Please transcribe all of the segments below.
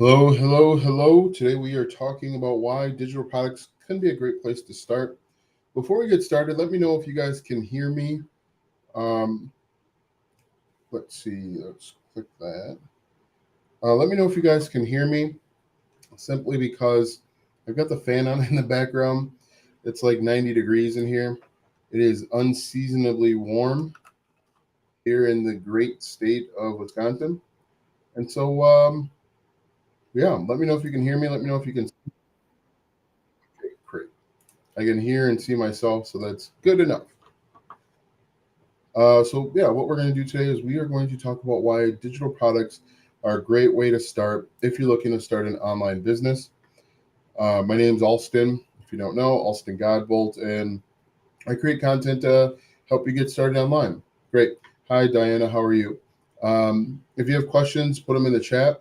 Hello, hello, hello. Today we are talking about why digital products can be a great place to start. Before we get started, let me know if you guys can hear me. Um, let's see, let's click that. Let me know if you guys can hear me simply because I've got the fan on in the background. It's like 90 degrees in here. It is unseasonably warm here in the great state of Wisconsin. And so, yeah, let me know if you can hear me. Let me know if you can. Okay, great. I can hear and see myself, so that's good enough. What we're going to do today is we are going to talk about why digital products are a great way to start if you're looking to start an online business. My name's Alston. If you don't know, Alston Godbolt, and I create content to help you get started online. Great. Hi, Diana. How are you? If you have questions, put them in the chat.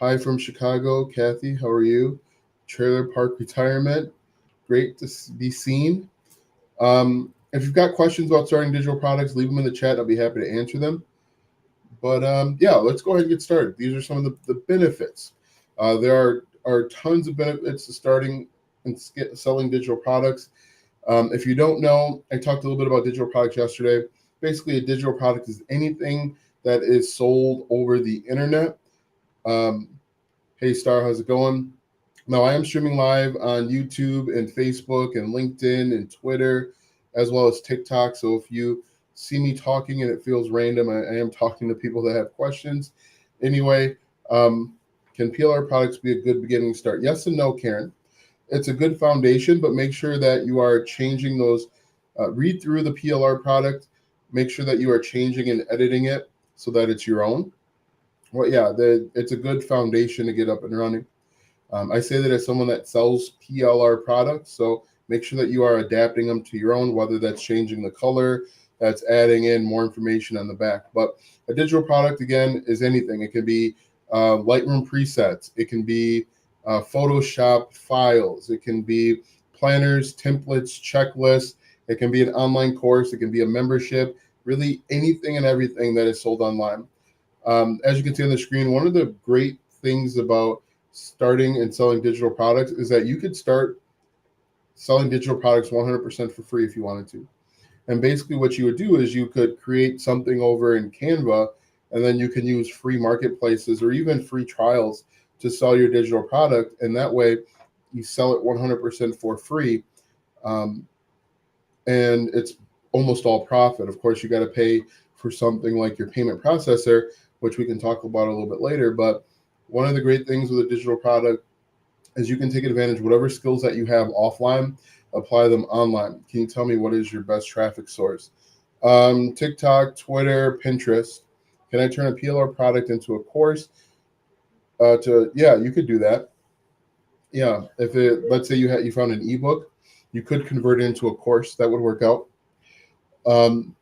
Hi from Chicago, Kathy. How are you? Trailer Park Retirement. Great to be seen. If you've got questions about starting digital products, leave them in the chat. I'll be happy to answer them. But let's go ahead and get started. These are some of the benefits. There are tons of benefits to starting and selling digital products. If you don't know, I talked a little bit about digital products yesterday. Basically, a digital product is anything that is sold over the internet. Um, hey, Star, how's it going? Now, I am streaming live on YouTube and Facebook and LinkedIn and Twitter, as well as TikTok. So if you see me talking and it feels random, I am talking to people that have questions. Anyway, can PLR products be a good beginning start? Yes and no, Karen. It's a good foundation, but make sure that you are changing those. Read through the PLR product. Make sure that you are changing and editing it so that it's your own. Well, yeah, it's a good foundation to get up and running. I say that as someone that sells PLR products, so make sure that you are adapting them to your own, whether that's changing the color, that's adding in more information on the back. But a digital product, again, is anything. It can be Lightroom presets. It can be Photoshop files. It can be planners, templates, checklists. It can be an online course. It can be a membership, really anything and everything that is sold online. As you can see on the screen, one of the great things about starting and selling digital products is that you could start selling digital products 100% for free if you wanted to. And basically what you would do is you could create something over in Canva, and then you can use free marketplaces or even free trials to sell your digital product. And that way you sell it 100% for free. And it's almost all profit. Of course, you got to pay for something like your payment processor, which we can talk about a little bit later. But one of the great things with a digital product is you can take advantage of whatever skills that you have offline, apply them online. Can you tell me what is your best traffic source? TikTok, Twitter, Pinterest. Can I turn a PLR product into a course? Yeah, you could do that. Yeah, let's say you found an ebook, you could convert it into a course. That would work out. Um,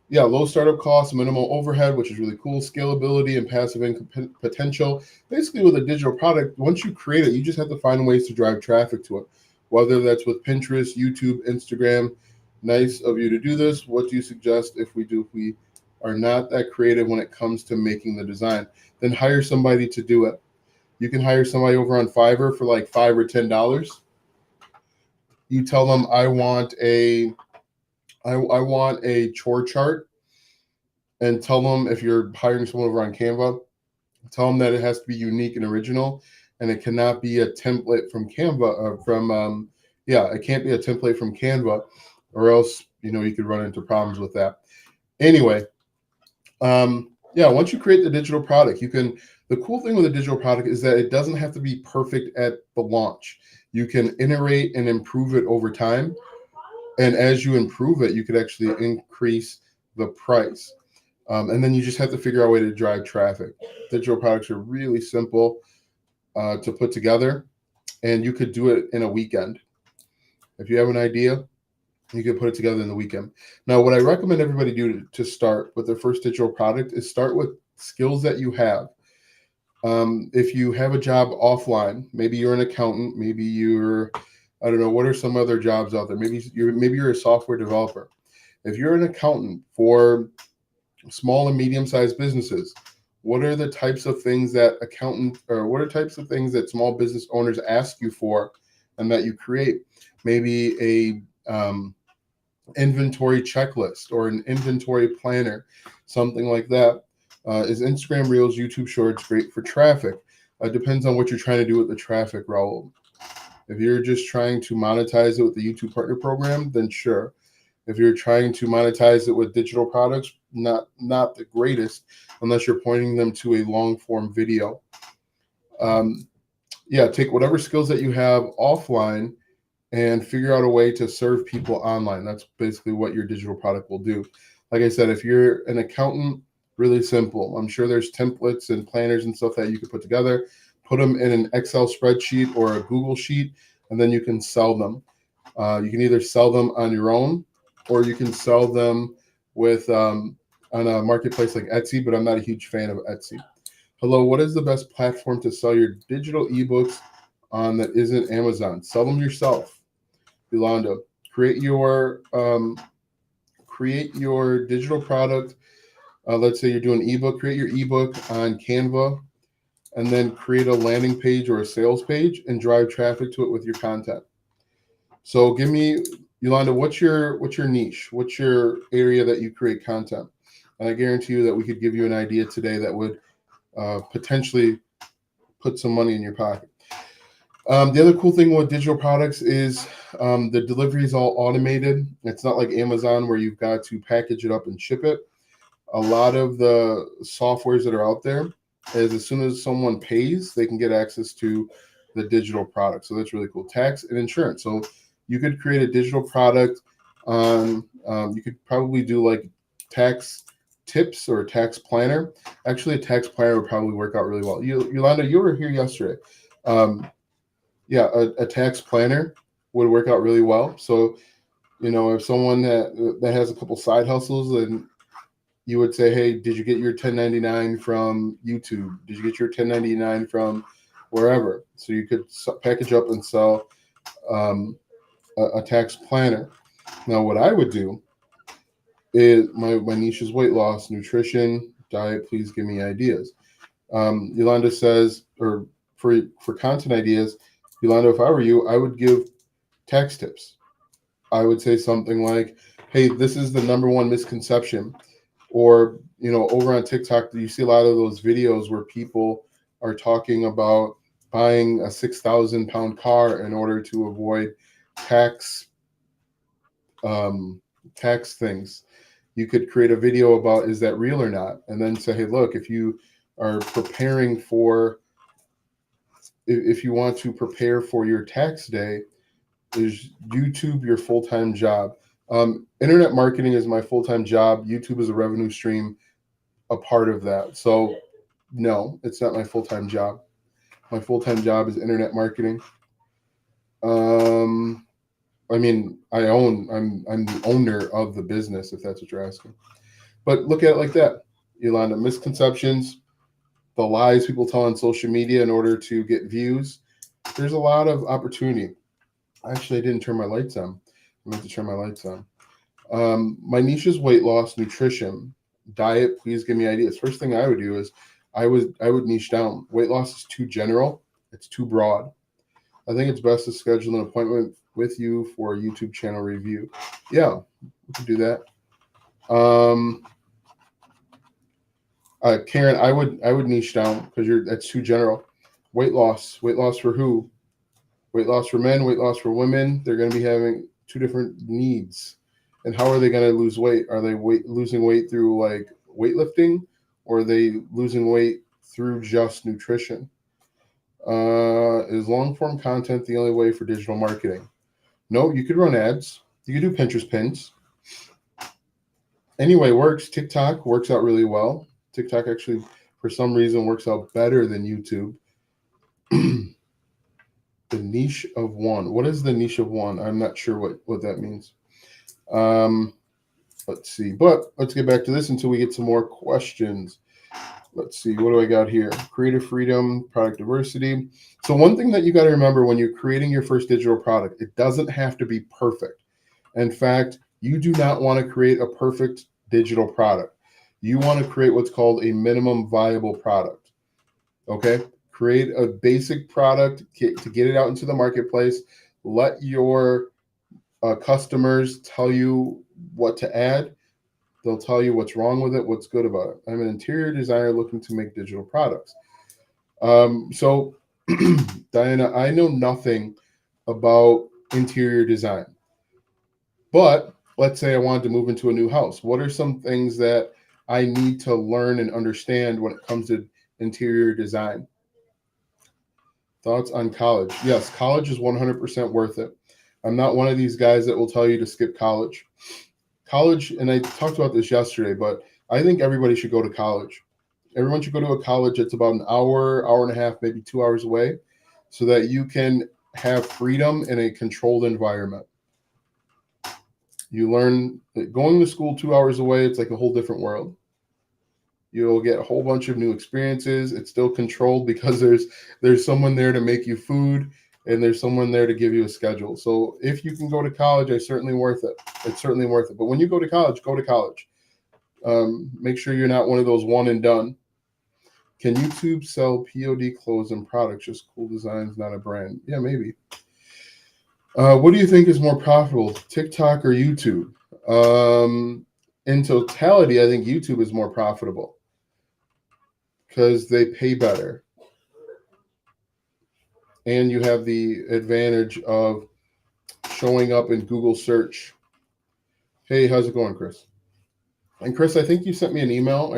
yeah, low startup costs, minimal overhead, which is really cool. Scalability and passive income potential. Basically, with a digital product, once you create it, you just have to find ways to drive traffic to it, whether that's with Pinterest, YouTube, Instagram. Nice of you to do this. What do you suggest if we are not that creative when it comes to making the design? Then hire somebody to do it. You can hire somebody over on Fiverr for like $5 or $10. You tell them I want a chore chart, and tell them, if you're hiring someone over on Canva, tell them that it has to be unique and original, and it cannot be a template from Canva. It can't be a template from Canva, or else you could run into problems with that. Anyway, once you create the digital product, you can. The cool thing with a digital product is that it doesn't have to be perfect at the launch. You can iterate and improve it over time. And as you improve it, you could actually increase the price. And then you just have to figure out a way to drive traffic. Digital products are really simple to put together, and you could do it in a weekend. If you have an idea, you can put it together in the weekend. Now, what I recommend everybody do to start with their first digital product is start with skills that you have. If you have a job offline, maybe you're an accountant, maybe I don't know, what are some other jobs out there? Maybe you're a software developer. If you're an accountant for small and medium-sized businesses, What are the types of things that what are types of things that small business owners ask you for and that you create? Maybe inventory checklist or an inventory planner, something like that. Is Instagram Reels, YouTube Shorts great for traffic? Depends on what you're trying to do with the traffic, Raul. If you're just trying to monetize it with the YouTube Partner Program, then sure. If you're trying to monetize it with digital products, not the greatest, unless you're pointing them to a long form video. Take whatever skills that you have offline and figure out a way to serve people online. That's basically what your digital product will do. Like I said, if you're an accountant, really simple. I'm sure there's templates and planners and stuff that you could put together, put them in an Excel spreadsheet or a Google sheet, and then you can sell them. You can either sell them on your own, or you can sell them with on a marketplace like Etsy, but I'm not a huge fan of Etsy. Hello, what is the best platform to sell your digital ebooks on that isn't Amazon? Sell them yourself. Yolanda, create your digital product. Let's say you're doing ebook, create your ebook on Canva, and then create a landing page or a sales page and drive traffic to it with your content. So give me, Yolanda, what's your niche? What's your area that you create content? And I guarantee you that we could give you an idea today that would potentially put some money in your pocket. The other cool thing with digital products is the delivery is all automated. It's not like Amazon where you've got to package it up and ship it. A lot of the softwares that are out there is as soon as someone pays, they can get access to the digital product. So that's really cool. Tax and insurance. So you could create a digital product on, you could probably do like tax tips or a tax planner. Actually, a tax planner would probably work out really well. Yolanda, you were here yesterday. A tax planner would work out really well. So, if someone that has a couple side hustles, and you would say, hey, did you get your 1099 from YouTube? Did you get your 1099 from wherever? So you could package up and sell a tax planner. Now, what I would do is my niche is weight loss, nutrition, diet. Please give me ideas. Yolanda says, or for content ideas, Yolanda, if I were you, I would give tax tips. I would say something like, hey, this is the number one misconception. Or, over on TikTok, you see a lot of those videos where people are talking about buying a 6,000 pound car in order to avoid tax things. You could create a video about, is that real or not? And then say, hey, look, if you are preparing for, if you want to prepare for your tax day, is YouTube your full-time job? Internet marketing is my full-time job. YouTube is a revenue stream, a part of that. So no, it's not my full-time job. My full-time job is internet marketing. I'm the owner of the business, if that's what you're asking. But look at it like that, Yolanda. Misconceptions, the lies people tell on social media in order to get views. There's a lot of opportunity. Actually, I didn't turn my lights on. I meant to turn my lights on. My niche is weight loss, nutrition, diet. Please give me ideas. First thing I would do is I would niche down. Weight loss is too general. It's too broad. I think it's best to schedule an appointment with you for a YouTube channel review. Yeah, we can do that. Karen, I would niche down because that's too general. Weight loss for who? Weight loss for men, weight loss for women. They're going to be having two different needs. And how are they going to lose weight? Are they losing weight through like weightlifting, or are they losing weight through just nutrition? Is long form content the only way for digital marketing? No, you could run ads. You could do Pinterest pins. Anyway, works. TikTok works out really well. TikTok actually, for some reason, works out better than YouTube. The niche of one. What is the niche of one? I'm not sure what that means. Let's see. But let's get back to this until we get some more questions. Let's see. What do I got here? Creative freedom, product diversity. So one thing that you got to remember when you're creating your first digital product, it doesn't have to be perfect. In fact, you do not want to create a perfect digital product. You want to create what's called a minimum viable product. Okay? Create a basic product to get it out into the marketplace. Let your customers tell you what to add. They'll tell you what's wrong with it, what's good about it. I'm an interior designer looking to make digital products. So, Diana, I know nothing about interior design, but let's say I wanted to move into a new house. What are some things that I need to learn and understand when it comes to interior design? Thoughts on college? Yes, college is 100% worth it. I'm not one of these guys that will tell you to skip college. College, and I talked about this yesterday, but I think everybody should go to college. Everyone should go to a college that's about an hour, hour and a half, maybe 2 hours away, so that you can have freedom in a controlled environment. You learn that going to school 2 hours away, it's like a whole different world. You'll get a whole bunch of new experiences. It's still controlled because there's someone there to make you food, and there's someone there to give you a schedule. So if you can go to college, it's certainly worth it. It's certainly worth it. But when you go to college, go to college. Make sure you're not one of those one and done. Can YouTube sell POD clothes and products, just cool designs, not a brand? Yeah, maybe. What do you think is more profitable, TikTok or YouTube? In totality, I think YouTube is more profitable because they pay better. And you have the advantage of showing up in Google search. Hey, how's it going, Chris? And Chris, I think you sent me an email.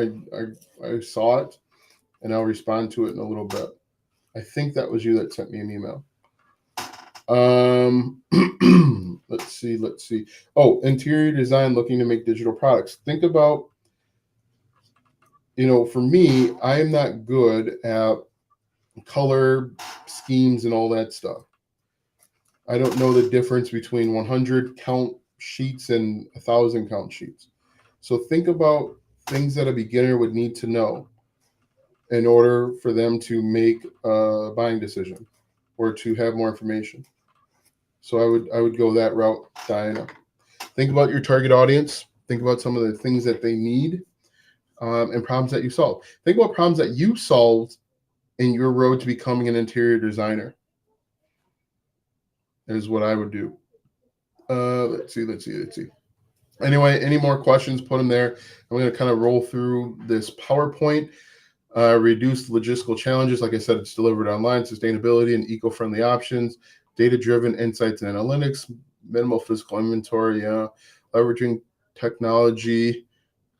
I saw it, and I'll respond to it in a little bit. I think that was you that sent me an email. Let's see. Oh, interior design looking to make digital products. Think about, for me, I am not good at color schemes and all that stuff. I don't know the difference between 100 count sheets and 1,000 count sheets. So think about things that a beginner would need to know in order for them to make a buying decision or to have more information. So I would go that route, Diana. Think about your target audience. Think about some of the things that they need and problems that you solve. Think about problems that you solved in your road to becoming an interior designer. Is what I would do. Let's see. Anyway, any more questions, put them there. I'm going to kind of roll through this PowerPoint. Reduce logistical challenges. Like I said, it's delivered online, sustainability and eco-friendly options, data-driven insights and analytics, minimal physical inventory, leveraging technology.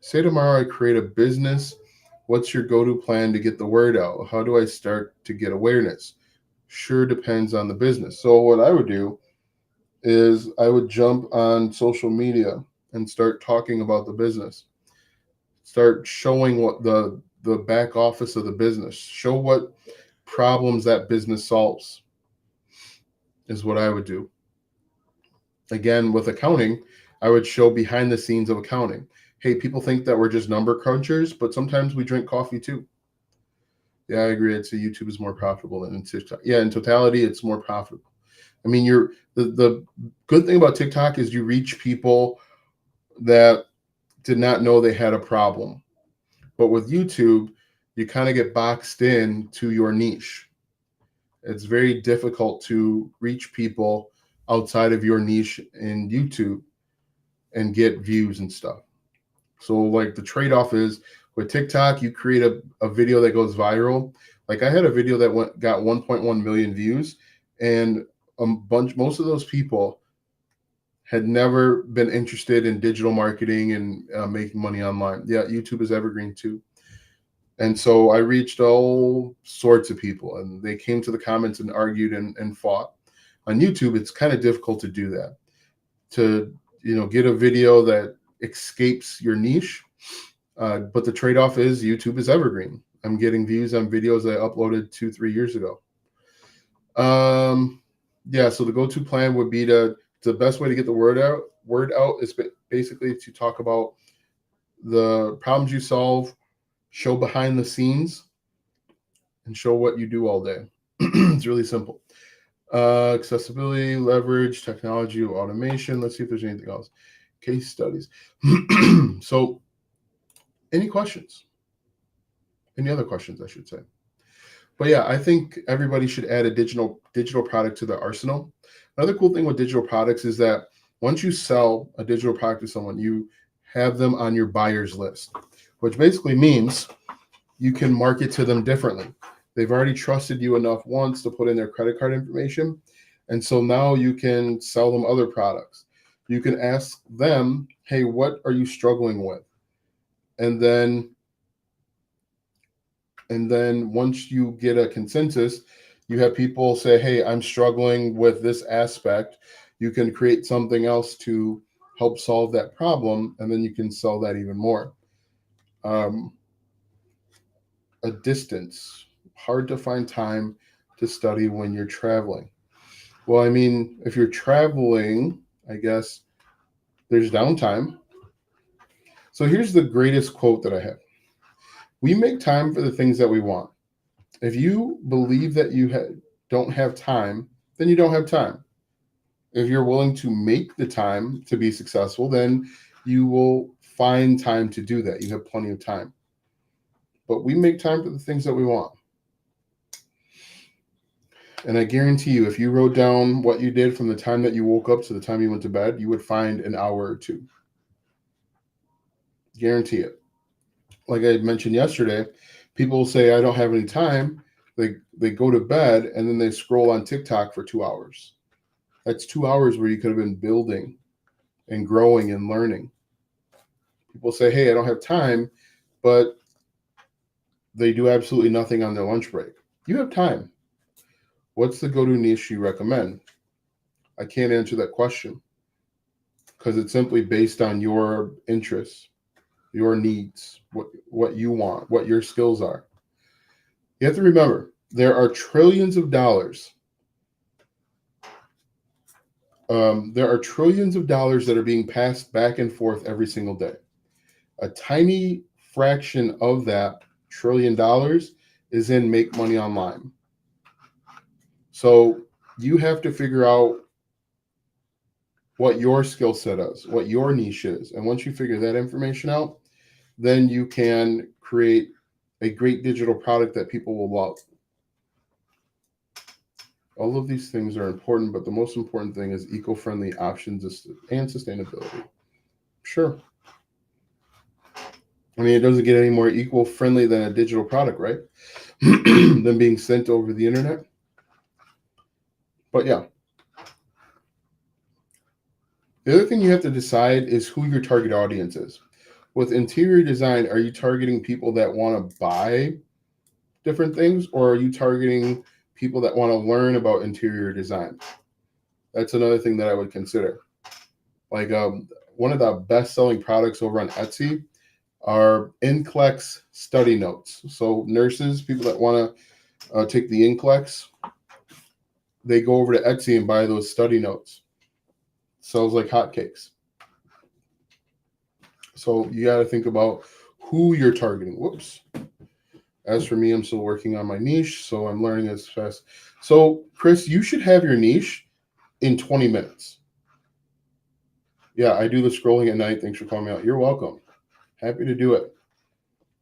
Say tomorrow I create a business. What's your go-to plan to get the word out? How do I start to get awareness? Sure depends on the business. So what I would do is I would jump on social media and start talking about the business. Start showing what the back office of the business, show what problems that business solves is what I would do. Again, with accounting, I would show behind the scenes of accounting. Hey, people think that we're just number crunchers, but sometimes we drink coffee too. Yeah, I agree. I'd say YouTube is more profitable than TikTok. Yeah, in totality, it's more profitable. I mean, the good thing about TikTok is you reach people that did not know they had a problem. But with YouTube, you kind of get boxed in to your niche. It's very difficult to reach people outside of your niche in YouTube and get views and stuff. So like the trade-off is with TikTok, you create a video that goes viral. Like I had a video that got 1.1 million views, and most of those people had never been interested in digital marketing and making money online. Yeah, YouTube is evergreen too. And so I reached all sorts of people, and they came to the comments and argued and fought. On YouTube, it's kind of difficult to do that. To get a video that escapes your niche, but the trade-off is YouTube is evergreen. I'm getting views on videos I uploaded 2-3 years ago. Yeah, so the go-to plan would be the best way to get the word out is basically to talk about the problems you solve, show behind the scenes, and show what you do all day. It's really simple. Accessibility, leverage, technology, automation. Let's see if there's anything else. Case studies. So Any questions? Any other questions, I should say? But yeah, I think everybody should add a digital product to their arsenal. Another cool thing with digital products is that once you sell a digital product to someone, you have them on your buyer's list, which basically means you can market to them differently. They've already trusted you enough once to put in their credit card information. And so now you can sell them other products. You can ask them, hey, what are you struggling with? And then once you get a consensus, you have people say, hey, I'm struggling with this aspect. You can create something else to help solve that problem, and then you can sell that even more. A distance, hard to find time to study when you're traveling. Well, I mean, if you're traveling, I guess there's downtime. So here's the greatest quote that I have. We make time for the things that we want. If you believe that you don't have time, then you don't have time. If you're willing to make the time to be successful, then you will find time to do that. You have plenty of time. But we make time for the things that we want. And I guarantee you, if you wrote down what you did from the time that you woke up to the time you went to bed, you would find an hour or two. Guarantee it. Like I mentioned yesterday, people say, I don't have any time. They go to bed and then they scroll on TikTok for 2 hours. That's 2 hours where you could have been building and growing and learning. People say, hey, I don't have time, but they do absolutely nothing on their lunch break. You have time. What's the go-to niche you recommend? I can't answer that question because it's simply based on your interests, your needs, what you want, what your skills are. You have to remember, there are trillions of dollars. There are trillions of dollars that are being passed back and forth every single day. A tiny fraction of that $1 trillion is in make money online. So you have to figure out what your skill set is, what your niche is. And once you figure that information out, then you can create a great digital product that people will love. All of these things are important, but the most important thing is eco-friendly options and sustainability. Sure. I mean, it doesn't get any more eco-friendly than a digital product, right? Than being sent over the internet. But yeah. The other thing you have to decide is who your target audience is. With interior design, are you targeting people that want to buy different things, or are you targeting people that want to learn about interior design? That's another thing that I would consider. Like one of the best-selling products over on Etsy are NCLEX study notes. So nurses, people that want to take the NCLEX, they go over to Etsy and buy those study notes. Sells like hotcakes. So you got to think about who you're targeting. Whoops. As for me, I'm still working on my niche, so I'm learning as fast. So, Chris, you should have your niche in 20 minutes. Yeah, I do the scrolling at night. Thanks for calling me out. You're welcome. Happy to do it.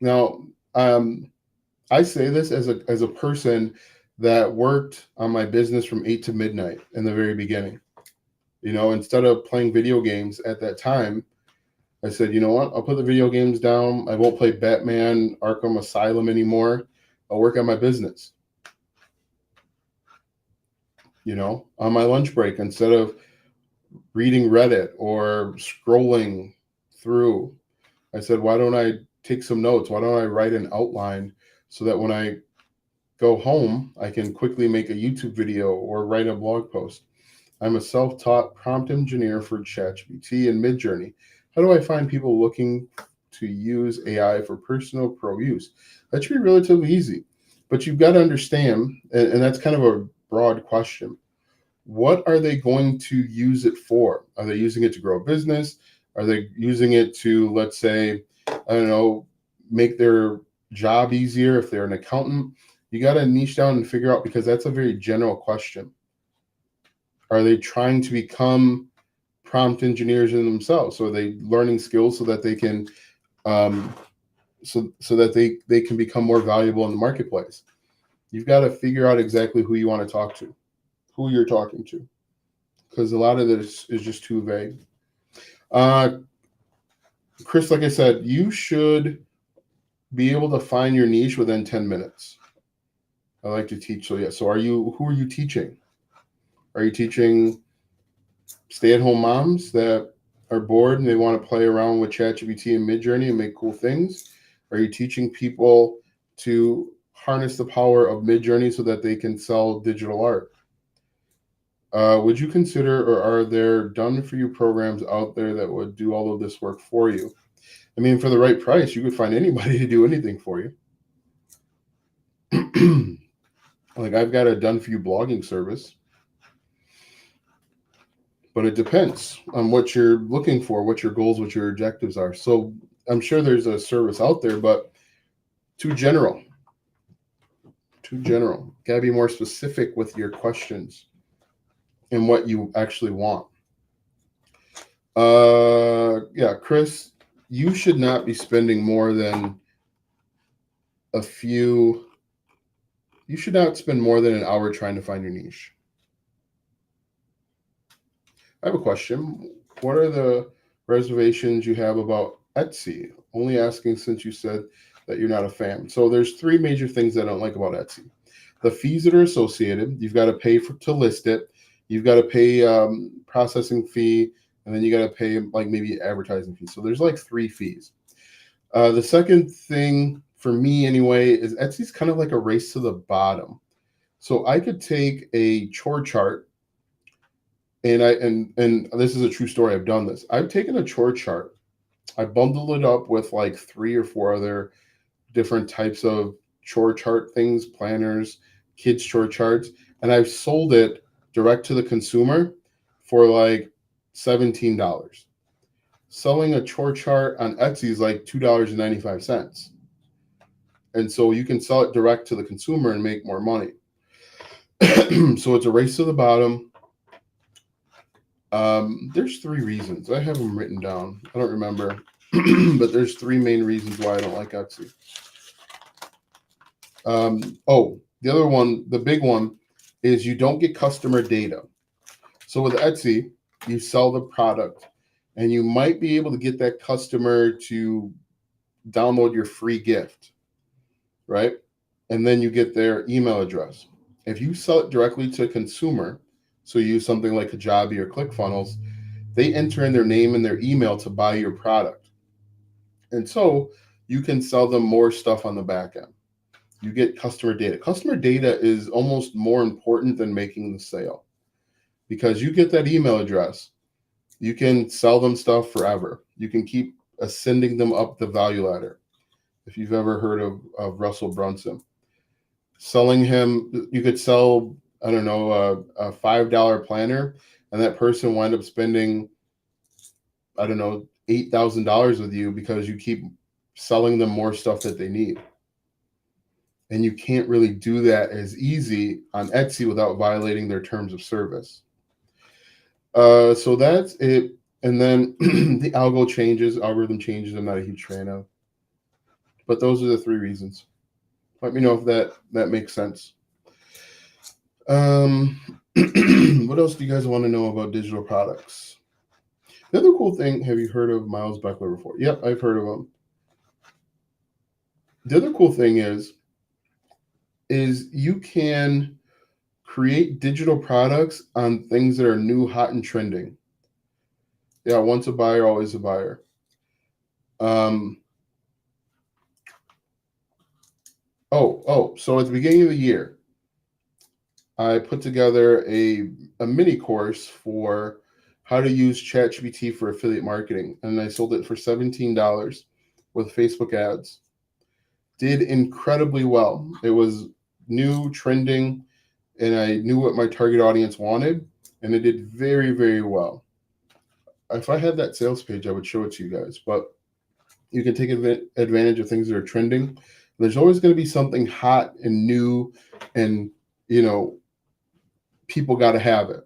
Now, I say this as a person that worked on my business from 8 to midnight in the very beginning. You know, instead of playing video games at that time, I said, you know what? I'll put the video games down. I won't play Batman Arkham Asylum anymore. I'll work on my business. You know, on my lunch break, instead of reading Reddit or scrolling through, I said, why don't I take some notes? Why don't I write an outline so that when I go home, I can quickly make a YouTube video or write a blog post? I'm a self-taught prompt engineer for ChatGPT and Midjourney. How do I find people looking to use AI for personal pro use? That should be relatively easy, but you've got to understand, and that's kind of a broad question. What are they going to use it for? Are they using it to grow a business? Are they using it to, let's say, I don't know, make their job easier if they're an accountant? You got to niche down and figure out, because that's a very general question. Are they trying to become prompt engineers in themselves? So are they learning skills so that they can so that they can become more valuable in the marketplace. You've got to figure out exactly who you want to talk to, who you're talking to, because a lot of this is just too vague. Chris, like I said, you should be able to find your niche within 10 minutes. I like to teach. So yeah. So who are you teaching? Are you teaching stay-at-home moms that are bored and they want to play around with ChatGPT and Midjourney and make cool things? Are you teaching people to harness the power of Midjourney so that they can sell digital art? Would you consider, or are there done-for-you programs out there that would do all of this work for you? I mean, for the right price, you could find anybody to do anything for you. Like I've got a done-for-you blogging service, but it depends on what you're looking for, what your goals, what your objectives are. So I'm sure there's a service out there, but too general. Gotta be more specific with your questions and what you actually want. Yeah, Chris, you should not be spending more than you should not spend more than an hour trying to find your niche. I have a question. What are the reservations you have about Etsy? Only asking since you said that you're not a fan. So there's three major things I don't like about Etsy. The fees that are associated. You've got to pay to list it. You've got to pay processing fee, and then you got to pay like maybe advertising fee. So there's like three fees. The second thing for me anyway is Etsy's kind of like a race to the bottom. So I could take a chore chart, and this is a true story. I've done this. I've taken a chore chart. I bundled it up with like 3 or 4 other different types of chore chart things, planners, kids chore charts, and I've sold it direct to the consumer for like $17. Selling a chore chart on Etsy is like $2.95. And so you can sell it direct to the consumer and make more money. So it's a race to the bottom. There's 3 reasons. I have them written down. I don't remember, but there's 3 main reasons why I don't like Etsy. The other one, the big one, is you don't get customer data. So with Etsy, you sell the product, and you might be able to get that customer to download your free gift, right? And then you get their email address. If you sell it directly to a consumer, so you use something like Kajabi or ClickFunnels, they enter in their name and their email to buy your product. And so you can sell them more stuff on the back end. You get customer data. Customer data is almost more important than making the sale, because you get that email address. You can sell them stuff forever. You can keep ascending them up the value ladder. If you've ever heard of Russell Brunson, selling him, you could sell, I don't know, a $5 planner, and that person wind up spending, I don't know, $8,000 with you because you keep selling them more stuff that they need. And you can't really do that as easy on Etsy without violating their terms of service. So that's it. And then the algorithm changes. I'm not a huge fan of. But those are the 3 reasons. Let me know if that makes sense. What else do you guys want to know about digital products? The other cool thing, have you heard of Miles Beckler before? Yep, I've heard of him. The other cool thing is you can create digital products on things that are new, hot, and trending. Yeah, once a buyer, always a buyer. So at the beginning of the year, I put together a mini course for how to use ChatGPT for affiliate marketing, and I sold it for $17 with Facebook ads. Did incredibly well. It was new, trending, and I knew what my target audience wanted, and it did very, very well. If I had that sales page, I would show it to you guys, but you can take advantage of things that are trending. There's always going to be something hot and new, and people got to have it.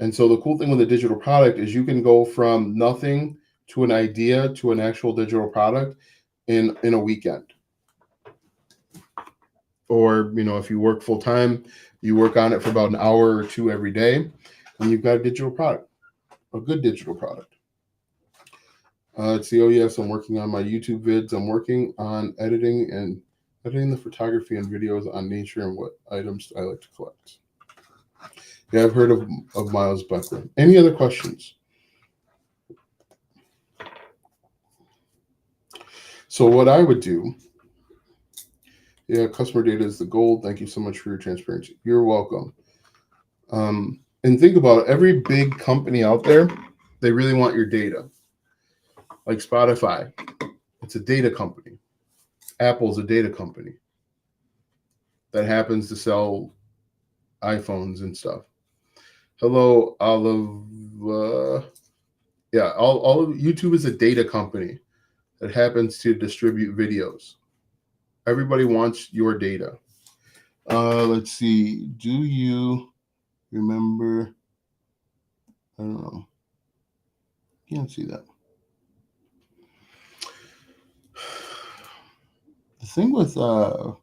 And so the cool thing with a digital product is you can go from nothing to an idea to an actual digital product in a weekend. Or, if you work full time, you work on it for about an hour or two every day, and you've got a digital product, a good digital product. Let's see. Oh, yes, I'm working on my YouTube vids. I'm working on editing the photography and videos on nature and what items I like to collect. Yeah, I've heard of Miles Buckler. Any other questions? So what I would do, customer data is the gold. Thank you so much for your transparency. You're welcome. And think about it. Every big company out there, they really want your data. Like Spotify, it's a data company. Apple's a data company that happens to sell iPhones and stuff. Hello, Olive. All of YouTube is a data company that happens to distribute videos. Everybody wants your data. Let's see. Do you remember? I don't know. Can't see that. The thing with the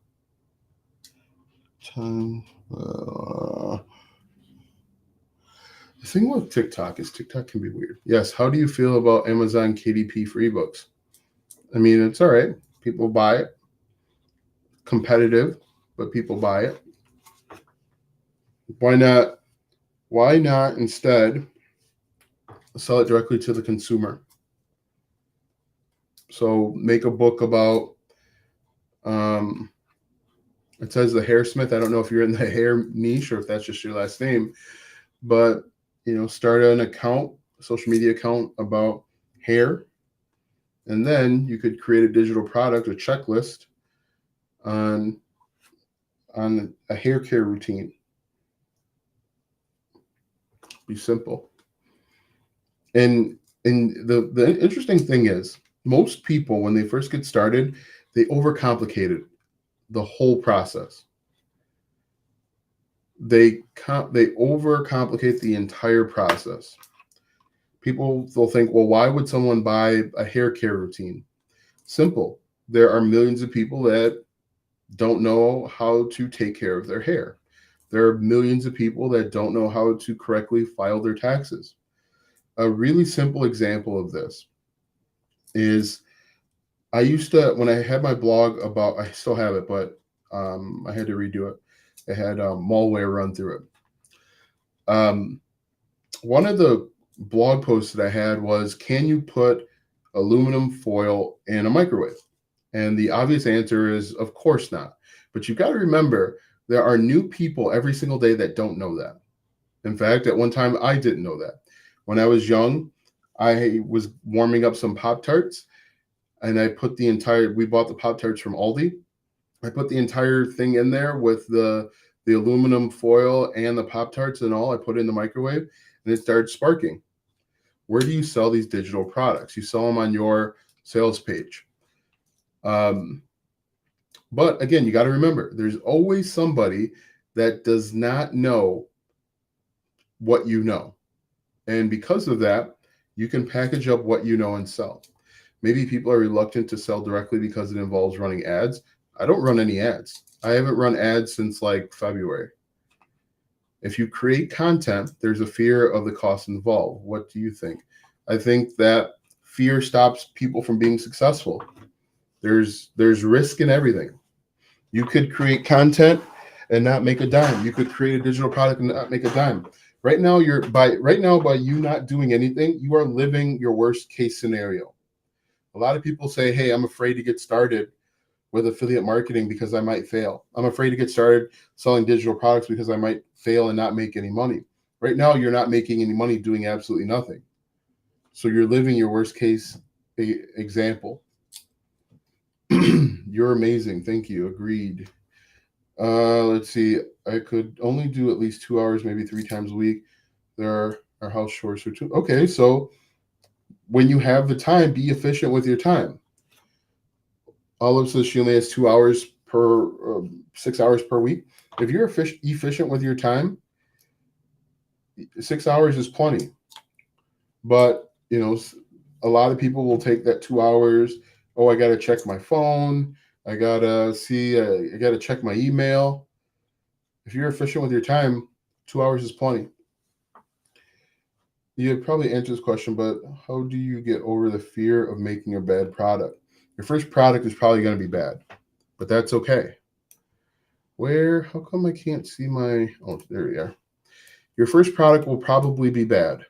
thing with TikTok is TikTok can be weird. Yes. How do you feel about Amazon KDP for ebooks? I mean, it's all right. People buy it. Competitive, but people buy it. Why not? Why not instead sell it directly to the consumer? So make a book about. It says the Hairsmith. I don't know if you're in the hair niche or if that's just your last name, but start an account, a social media account about hair, and then you could create a digital product, a checklist on a hair care routine. Be simple. And the interesting thing is, most people when they first get started, they overcomplicate the whole process. They overcomplicate the entire process. People will think, well, why would someone buy a hair care routine? Simple. There are millions of people that don't know how to take care of their hair. There are millions of people that don't know how to correctly file their taxes. A really simple example of this is I used to, when I had my blog about, I still have it, but I had to redo it. I had malware run through it. One of the blog posts that I had was, can you put aluminum foil in a microwave? And the obvious answer is, of course not. But you've got to remember, there are new people every single day that don't know that. In fact, at one time, I didn't know that. When I was young, I was warming up some Pop-Tarts, and I put we bought the Pop-Tarts from Aldi. I put the entire thing in there with the aluminum foil and the Pop-Tarts and all. I put it in the microwave, and it started sparking. Where do you sell these digital products? You sell them on your sales page. But again, you got to remember, there's always somebody that does not know what you know. And because of that, you can package up what you know and sell. Maybe people are reluctant to sell directly because it involves running ads. I don't run any ads. I haven't run ads since like February. If you create content, there's a fear of the cost involved. What do you think? I think that fear stops people from being successful. There's risk in everything. You could create content and not make a dime. You could create a digital product and not make a dime. Right now, by you not doing anything, you are living your worst case scenario. A lot of people say, hey, I'm afraid to get started with affiliate marketing because I might fail. I'm afraid to get started selling digital products because I might fail and not make any money. Right now, you're not making any money doing absolutely nothing. So you're living your worst case example. You're amazing. Thank you. Agreed. Let's see. I could only do at least 2 hours, maybe 3 times a week. There are house chores for 2. Okay, so when you have the time, be efficient with your time. Olive says she only has 2 hours per 6 hours per week. If you're efficient with your time, 6 hours is plenty. But a lot of people will take that 2 hours Oh, I got to check my phone. I got to see, I got to check my email. If you're efficient with your time, 2 hours is plenty. You probably answered this question, but how do you get over the fear of making a bad product? Your first product is probably going to be bad, but that's okay. How come I can't see oh, there we are. Your first product will probably be bad,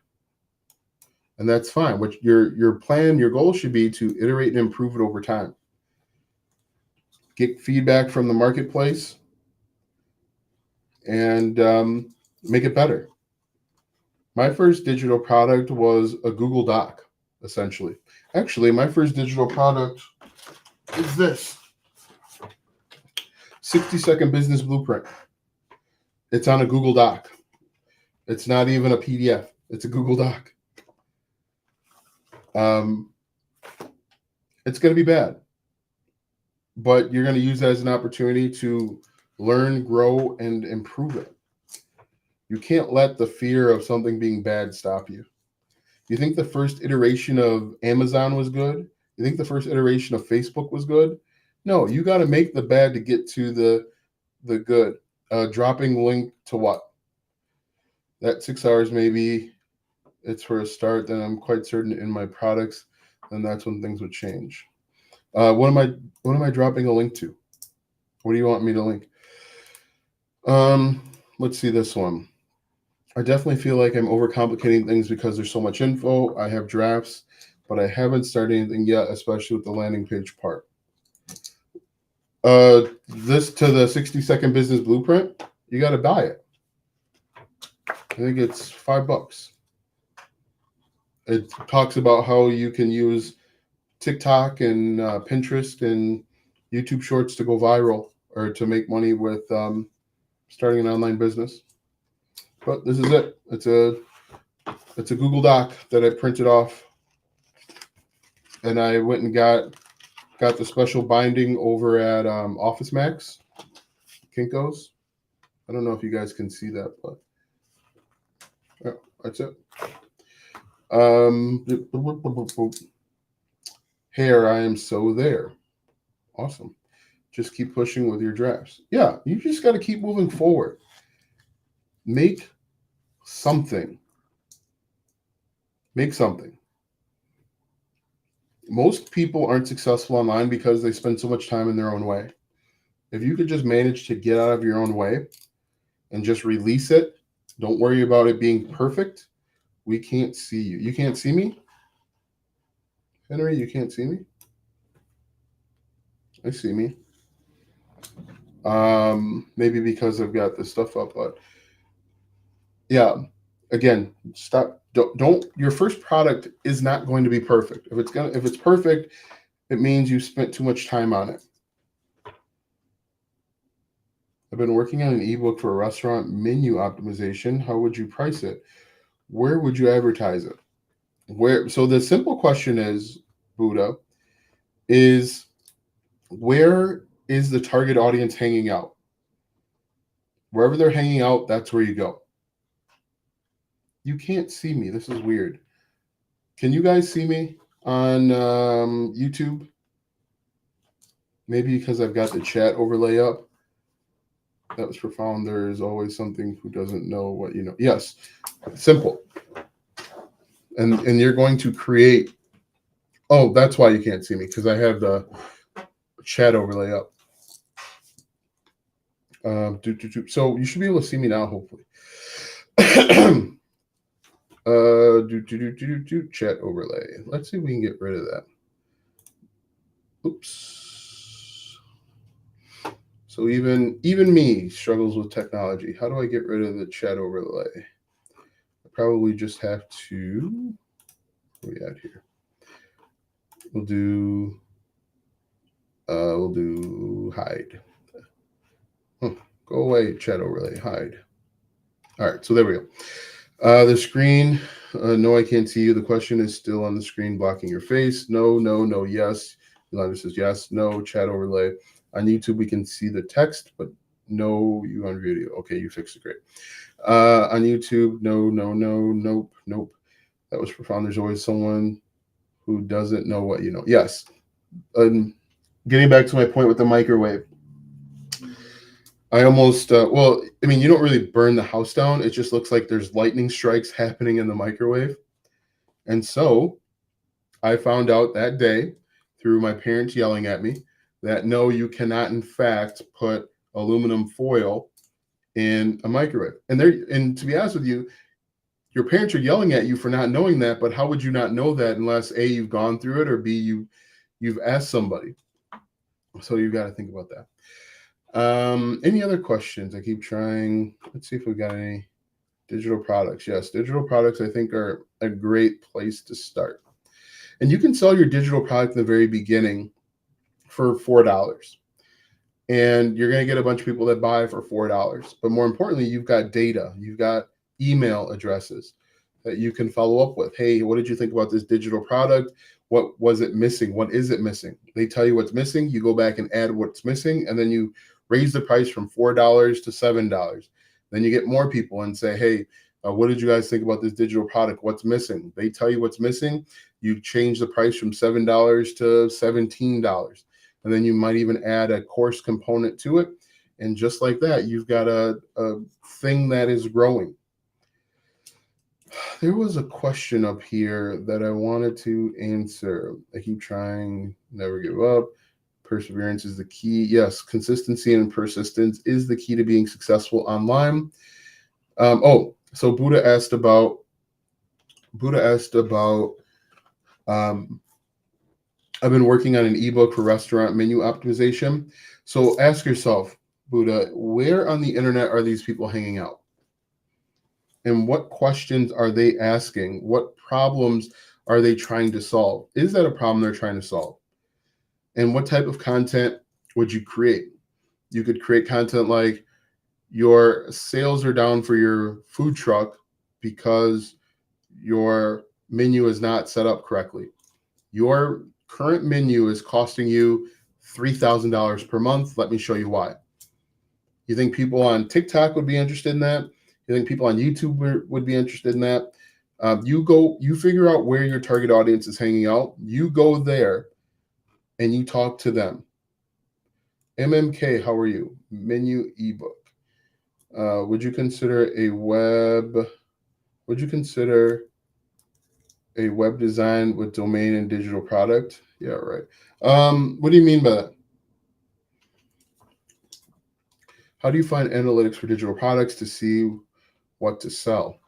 and that's fine. What your plan, your goal should be to iterate and improve it over time. Get feedback from the marketplace and make it better. My first digital product was a Google Doc, essentially. Actually, my first digital product is this 60-second business blueprint. It's on a Google Doc. It's not even a PDF. It's a Google Doc. It's going to be bad, but you're going to use that as an opportunity to learn, grow, and improve it. You can't let the fear of something being bad stop you. You think the first iteration of Amazon was good? You think the first iteration of Facebook was good? No, you got to make the bad to get to the good. Dropping link to what? That 6 hours maybe it's for a start. Then I'm quite certain in my products, then that's when things would change. What am I dropping a link to? What do you want me to link? Let's see this one. I definitely feel like I'm overcomplicating things because there's so much info. I have drafts, but I haven't started anything yet, especially with the landing page part. This to the 60-second business blueprint, you got to buy it. I think it's $5. It talks about how you can use TikTok and Pinterest and YouTube Shorts to go viral or to make money with starting an online business. But this is it. It's a Google Doc that I printed off, and I went and got the special binding over at Office Max, Kinko's. I don't know if you guys can see that, but yeah, that's it. Hair, I am so there. Awesome. Just keep pushing with your drafts. Yeah, you just got to keep moving forward. Make something. Make something. Most people aren't successful online because they spend so much time in their own way. If you could just manage to get out of your own way and just release it, don't worry about it being perfect. We can't see you. You can't see me? Henry, you can't see me? I see me. Maybe because I've got this stuff up, but yeah, again, stop. Don't your first product is not going to be perfect. If it's perfect, it means you spent too much time on it. I've been working on an ebook for a restaurant menu optimization. How would you price it? Where would you advertise it? So the simple question is, Buddha, is where is the target audience hanging out? Wherever they're hanging out, that's where you go. You can't see me. This is weird. Can you guys see me on YouTube? Maybe because I've got the chat overlay up. That was profound. There is always something who doesn't know what you know. Yes, simple. And you're going to create. Oh, that's why you can't see me, because I have the chat overlay up. So you should be able to see me now, hopefully. Chat overlay. Let's see if we can get rid of that. Oops. So even me struggles with technology. How do I get rid of the chat overlay? I probably just have to. Where are we at here? We'll do hide. Go away, chat overlay, hide. All right, so there we go. The screen, no, I can't see you. The question is still on the screen, blocking your face. No, yes. Yolanda says yes, no, chat overlay. On YouTube, we can see the text, but no, you on video. Okay, you fixed it, great. On YouTube, no, nope. That was profound. There's always someone who doesn't know what you know. Yes, Getting back to my point with the microwave, I almost, you don't really burn the house down. It just looks like there's lightning strikes happening in the microwave. And so I found out that day through my parents yelling at me that no, you cannot, in fact, put aluminum foil in a microwave. And to be honest with you, your parents are yelling at you for not knowing that, but how would you not know that unless A, you've gone through it, or B, you've asked somebody. So you've got to think about that. Any other questions? I keep trying. Let's see if we've got any digital products. Yes, digital products I think are a great place to start. And you can sell your digital product in the very beginning for $4. And you're going to get a bunch of people that buy for $4. But more importantly, you've got data. You've got email addresses that you can follow up with. Hey, what did you think about this digital product? What was it missing? What is it missing? They tell you what's missing. You go back and add what's missing, and then you raise the price from $4 to $7. Then you get more people and say, hey, what did you guys think about this digital product? What's missing? They tell you what's missing. You change the price from $7 to $17. And then you might even add a course component to it. And just like that, you've got a thing that is growing. There was a question up here that I wanted to answer. I keep trying, never give up. Perseverance is the key. Yes, consistency and persistence is the key to being successful online. So Buddha asked about I've been working on an ebook for restaurant menu optimization. So ask yourself, Buddha, where on the internet are these people hanging out? And what questions are they asking? What problems are they trying to solve? Is that a problem they're trying to solve? And what type of content would you create? You could create content like your sales are down for your food truck because your menu is not set up correctly. Your current menu is costing you $3,000 per month. Let me show you why. You think people on TikTok would be interested in that? You think people on YouTube would be interested in that? You figure out where your target audience is hanging out. You go there and you talk to them. MMK, how are you? Menu ebook. Would you consider a web design with domain and digital product? Yeah, right. What do you mean by that? How do you find analytics for digital products to see what to sell?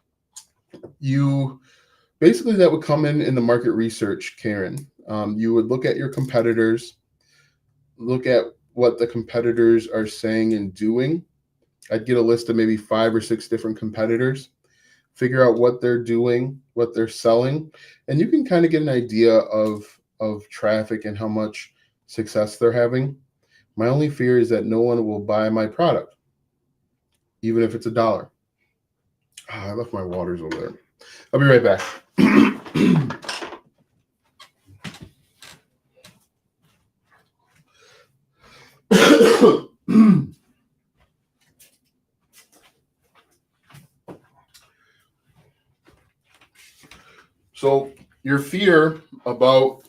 Basically that would come in the market research, Karen. You would look at your competitors, look at what the competitors are saying and doing. I'd get a list of maybe 5 or 6 different competitors, figure out what they're doing, what they're selling, and you can kind of get an idea of traffic and how much success they're having. My only fear is that no one will buy my product, even if it's $1. I left my waters over there. I'll be right back. So your fear about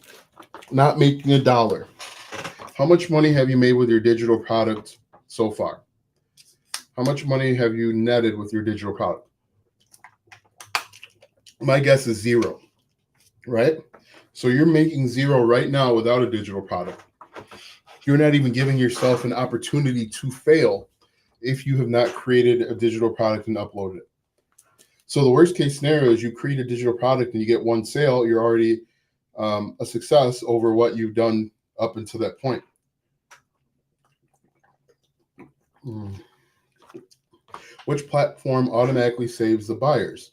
not making $1. How much money have you made with your digital product so far? How much money have you netted with your digital product? My guess is 0, right? So you're making 0 right now without a digital product. You're not even giving yourself an opportunity to fail if you have not created a digital product and uploaded it. So the worst case scenario is you create a digital product and you get 1 sale, you're already a success over what you've done up until that point. Which platform automatically saves the buyers?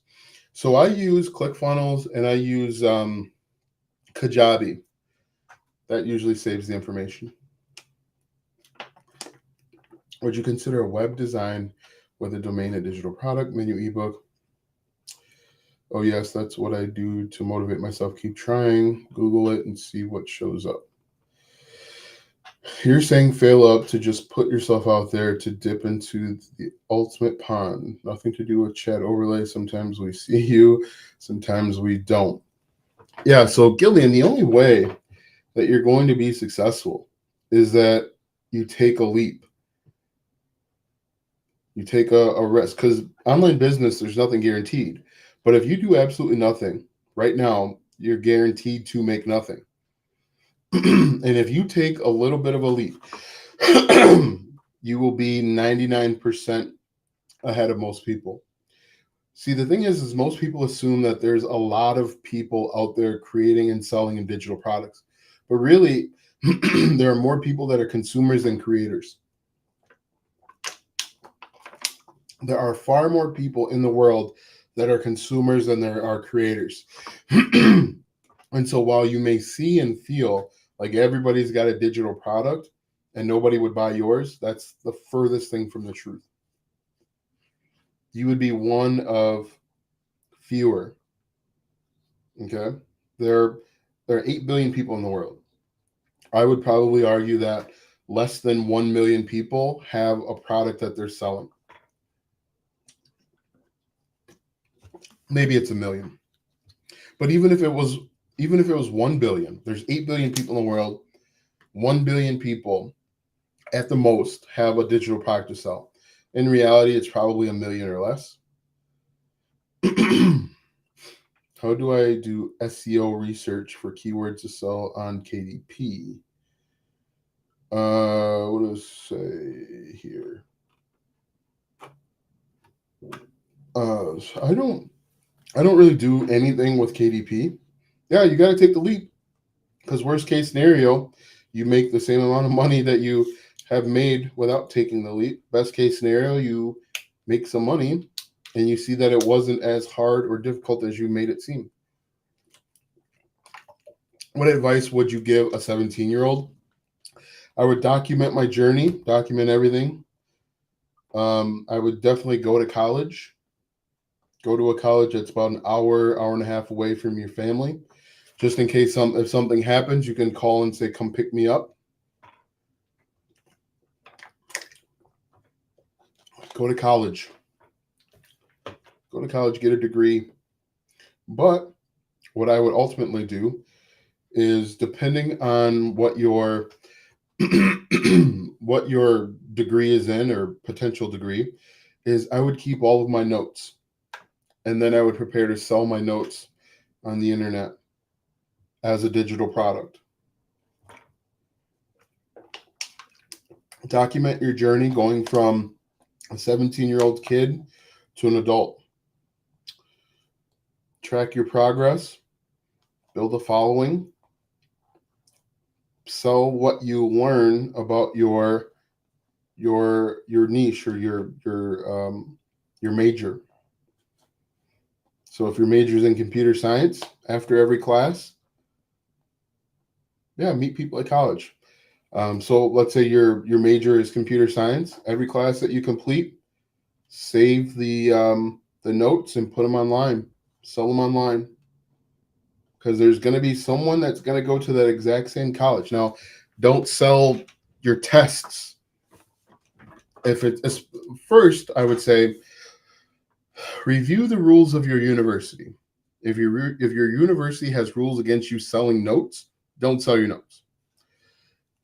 So I use ClickFunnels and I use Kajabi. That usually saves the information. Would you consider a web design with a domain, a digital product, menu, ebook? Oh yes, that's what I do to motivate myself. Keep trying, Google it and see what shows up. You're saying fail up to just put yourself out there to dip into the ultimate pond. Nothing to do with chat overlay. Sometimes we see you, sometimes we don't. Yeah, so Gillian, the only way that you're going to be successful is that you take a leap. You take a risk, because online business, there's nothing guaranteed. But if you do absolutely nothing right now, you're guaranteed to make nothing. And if you take a little bit of a leap, you will be 99% ahead of most people. See, the thing is most people assume that there's a lot of people out there creating and selling in digital products. But really, there are more people that are consumers than creators. There are far more people in the world that are consumers than there are creators. And so while you may see and feel like everybody's got a digital product and nobody would buy yours, that's the furthest thing from the truth. You would be one of fewer. Okay? There are 8 billion people in the world. I would probably argue that less than 1 million people have a product that they're selling. Maybe it's a million. But even if it was 1 billion, there's 8 billion people in the world. 1 billion people at the most have a digital product to sell. In reality, it's probably a million or less. How do I do SEO research for keywords to sell on KDP? What does it say here? I don't really do anything with KDP. Yeah, you got to take the leap, because worst case scenario, you make the same amount of money that you have made without taking the leap. Best case scenario, you make some money and you see that it wasn't as hard or difficult as you made it seem. What advice would you give a 17-year-old? I would document my journey, document everything. I would definitely go to college. Go to a college that's about an hour and a half away from your family. Just in case if something happens, you can call and say, come pick me up. Go to college. Go to college, get a degree. But what I would ultimately do is, depending on what your what your degree is in, or potential degree, is I would keep all of my notes. And then I would prepare to sell my notes on the internet as a digital product. Document your journey going from a 17-year-old kid to an adult. Track your progress. Build a following. Sell what you learn about your niche, or your major. So if your major is in computer science, after every class, meet people at college. So let's say your major is computer science. Every class that you complete, save the notes and put them online. Sell them online, because there's going to be someone that's going to go to that exact same college. Now, don't sell your tests. If it's first, I would say, review the rules of your university. If your university has rules against you selling notes, don't sell your notes.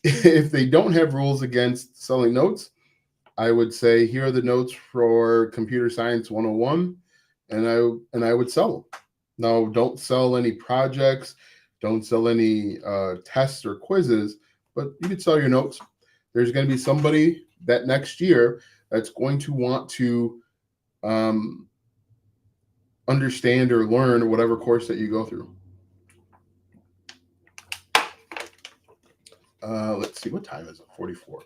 If they don't have rules against selling notes, I would say, here are the notes for Computer Science 101, and I would sell them. Now, don't sell any projects, don't sell any tests or quizzes, but you could sell your notes. There's going to be somebody that next year that's going to want to understand or learn whatever course that you go through. Let's see, what time is it? 44.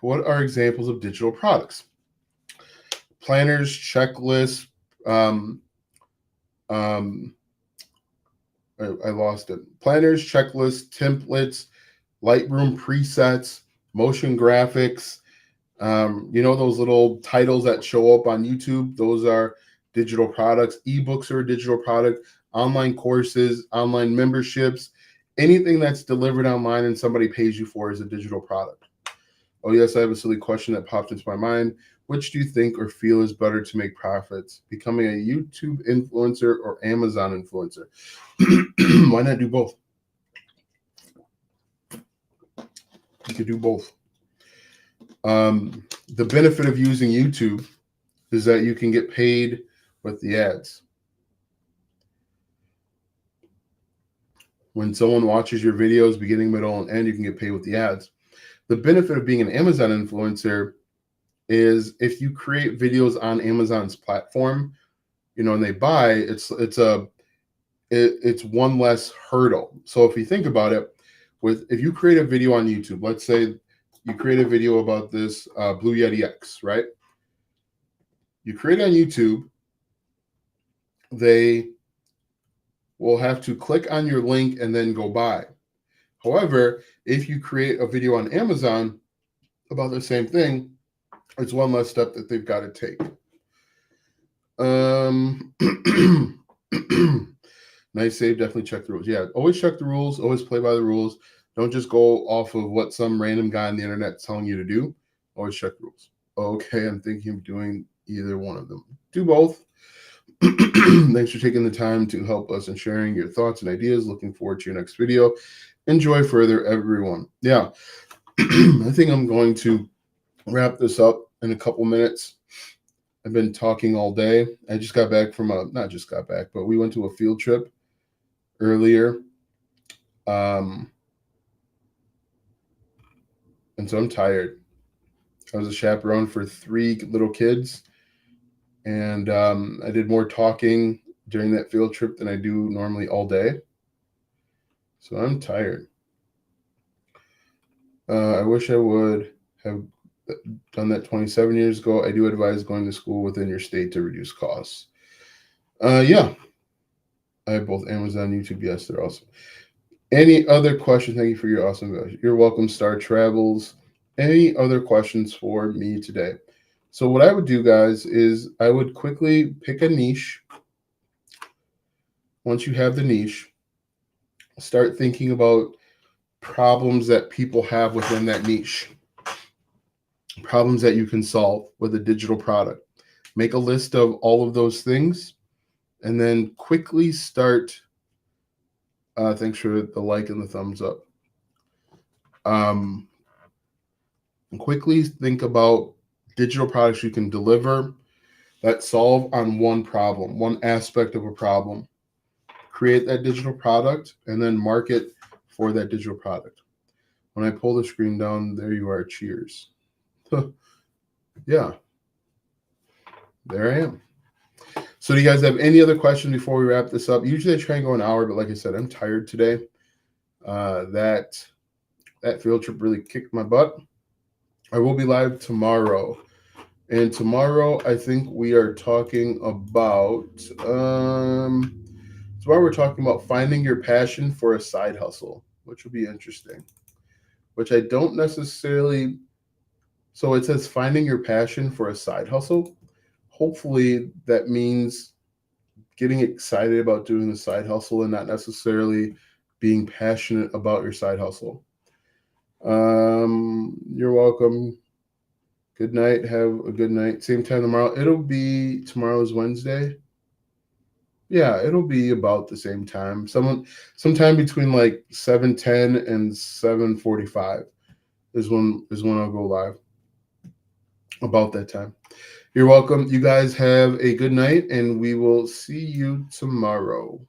What are examples of digital products? Planners, checklists. I lost it. Planners, checklists, templates, Lightroom presets, motion graphics. Those little titles that show up on YouTube, those are digital products. Ebooks are a digital product. Online courses, online memberships, anything that's delivered online and somebody pays you for is a digital product. Oh yes, I have a silly question that popped into my mind. Which do you think or feel is better to make profits? Becoming a YouTube influencer or Amazon influencer? Why not do both? You could do both. The benefit of using YouTube is that you can get paid with the ads. When someone watches your videos, beginning, middle, and end, you can get paid with the ads. The benefit of being an Amazon influencer is if you create videos on Amazon's platform, and they buy, it's one less hurdle. So if you think about it, if you create a video on YouTube, let's say you create a video about this Blue Yeti X, right? You create it on YouTube, they will have to click on your link and then go buy. However, if you create a video on Amazon about the same thing, it's one less step that they've got to take. Nice save. Definitely check the rules. Yeah, always check the rules. Always play by the rules. Don't just go off of what some random guy on the internet is telling you to do. Always check the rules. Okay, I'm thinking of doing either one of them. Do both. Thanks for taking the time to help us and sharing your thoughts and ideas. Looking forward to your next video. Enjoy further, everyone. Yeah, I think I'm going to wrap this up in a couple minutes. I've been talking all day. I just got back from not just got back, but we went to a field trip earlier. And so I'm tired. I was a chaperone for 3 little kids. And I did more talking during that field trip than I do normally all day. So I'm tired. I wish I would have done that 27 years ago. I do advise going to school within your state to reduce costs. Yeah. I have both Amazon and YouTube. Yes, they're awesome. Any other questions? Thank you for your awesome videos. You're welcome, Star Travels. Any other questions for me today? So what I would do, guys, is I would quickly pick a niche. Once you have the niche, start thinking about problems that people have within that niche. Problems that you can solve with a digital product. Make a list of all of those things and then quickly start. Thanks for the like and the thumbs up. Quickly think about digital products you can deliver that solve on one problem, one aspect of a problem. Create that digital product and then market for that digital product. When I pull the screen down, there you are. Cheers. Yeah. There I am. So do you guys have any other questions before we wrap this up? Usually I try and go an hour, but like I said, I'm tired today. That field trip really kicked my butt. I will be live tomorrow. And tomorrow, I think we are talking about, tomorrow we're talking about finding your passion for a side hustle, which will be interesting, which I don't necessarily, so it says finding your passion for a side hustle. Hopefully that means getting excited about doing the side hustle and not necessarily being passionate about your side hustle. You're welcome. Good night. Have a good night. Same time tomorrow. Tomorrow's Wednesday. Yeah, it'll be about the same time. Sometime between like 7:10 and 7:45 is when I'll go live. About that time. You're welcome. You guys have a good night, and we will see you tomorrow.